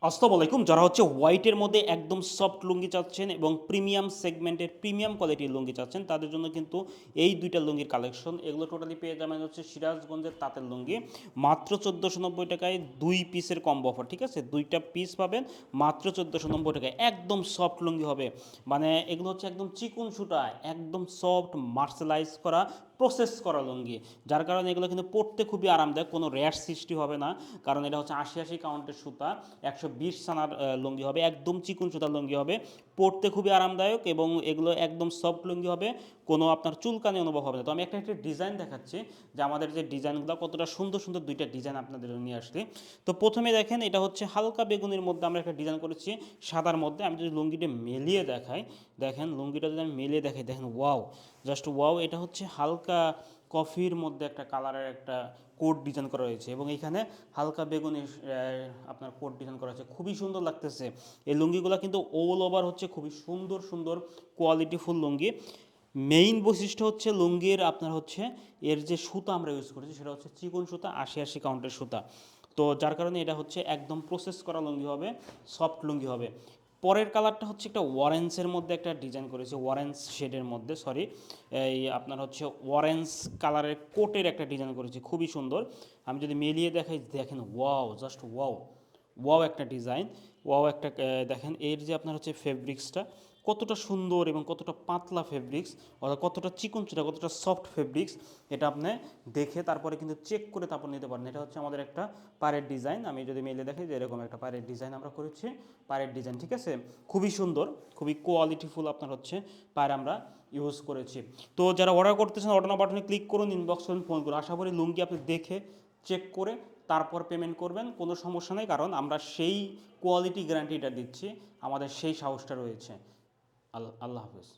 আসসালামু আলাইকুম। যারা হচ্ছে হোয়াইটের মধ্যে একদম সফট লুঙ্গি চাচ্ছেন এবং প্রিমিয়াম সেগমেন্টের প্রিমিয়াম কোয়ালিটির লুঙ্গি চাচ্ছেন তাদের জন্য কিন্তু এই দুইটা লুঙ্গির কালেকশন এগুলো টোটালি পেয়ে যাবেন হচ্ছে সিরাজগঞ্জের তাঁতের লুঙ্গি মাত্র 1490 টাকায় 2 পিসের কম্বো অফার। ঠিক আছে, 2টা পিস পাবেন মাত্র 1490 টাকায়। একদম সফট লুঙ্গি হবে, মানে এগুলো হচ্ছে একদম চিকুন সুতা, একদম সফট মার্শালাইজ করা প্রসেস করা লুঙ্গি, যার কারণে এগুলো কিন্তু পরতে খুবই আরামদায়ক, কোনো র্যাশ সৃষ্টি হবে না। কারণ এটা হচ্ছে 80 কাউন্টের সুতা, 120 সানার লুঙ্গি হবে, একদম চিকুন সুতার লুঙ্গি হবে, পরতে খুবই আরামদায়ক এবং এগুলো একদম সফট লুঙ্গি হবে, কোনো আপনার চুলকানি অনুভব হবে না। তো আমি একটা একটা ডিজাইন দেখাচ্ছি যে আমাদের যে ডিজাইনগুলো কতটা সুন্দর সুন্দর, দুইটা ডিজাইন আপনাদের নিয়ে আসছি। তো প্রথমে দেখেন, এটা হচ্ছে হালকা বেগুনির মধ্যে আমরা একটা ডিজাইন করেছি সাদার মধ্যে। আমি যদি লুঙ্গিটা মেলিয়ে দেখাই, দেখেন লুঙ্গিটা যদি আমি মেলিয়ে দেখাই, দেখেন ওয়াও, জাস্ট ওয়াও। এটা হচ্ছে হালকা কফির মধ্যে একটা কালারের একটা কোড ডিজাইন করা হয়েছে এবং এখানে হালকা বেগুনি আপনার কোড ডিজাইন করা হয়েছে, খুবই সুন্দর লাগতেছে। এই লুঙ্গিগুলো কিন্তু অল ওভার হচ্ছে খুবই সুন্দর সুন্দর কোয়ালিটিফুল লুঙ্গি। মেইন বৈশিষ্ট্য হচ্ছে লুঙ্গির আপনার হচ্ছে এর যে সুতা আমরা ইউজ করেছি সেটা হচ্ছে চিকন সুতা, 80 কাউন্টের সুতা। তো যার কারণে এটা হচ্ছে একদম প্রসেস করা লুঙ্গি হবে, সফট লুঙ্গি হবে। পরের কালারটা হচ্ছে একটা অরেঞ্জের মধ্যে একটা ডিজাইন করেছে, অরেঞ্জ শেডের মধ্যে, সরি, এই আপনার হচ্ছে অরেঞ্জ কালারের কোটের একটা ডিজাইন করেছি, খুবই সুন্দর। আমি যদি মেলিয়ে দেখাই, দেখেন ওয়াও, জাস্ট ওয়াও, ওয়াও একটা ডিজাইন, ওয়াও একটা দেখেন এর যে আপনার হচ্ছে ফেব্রিক্সটা কতটা সুন্দর এবং কতটা পাতলা ফেব্রিক্স, অর্থাৎ কতটা চিকন চিটা, কতটা সফট ফেব্রিক্স, এটা আপনি দেখে তারপরে কিন্তু চেক করে তারপর নিতে পারেন। এটা হচ্ছে আমাদের একটা পায়ের ডিজাইন। আমি যদি মেলে দেখি যে এরকম একটা পায়ের ডিজাইন আমরা করেছি, পায়ের ডিজাইন, ঠিক আছে, খুবই সুন্দর, খুবই কোয়ালিটিফুল আপনার হচ্ছে পায়ের আমরা ইউজ করেছি। তো যারা অর্ডার করতেছেন অর্ডার বাটনে ক্লিক করুন, ইনবক্স করুন, ফোন করুন। আশা করি লুঙ্গি আপনি দেখে চেক করে তারপর পেমেন্ট করবেন, কোনো সমস্যা নেই, কারণ আমরা সেই কোয়ালিটি গ্যারান্টিটা দিচ্ছি, আমাদের সেই সাহসটা রয়েছে। আল্লাহ হাফেজ।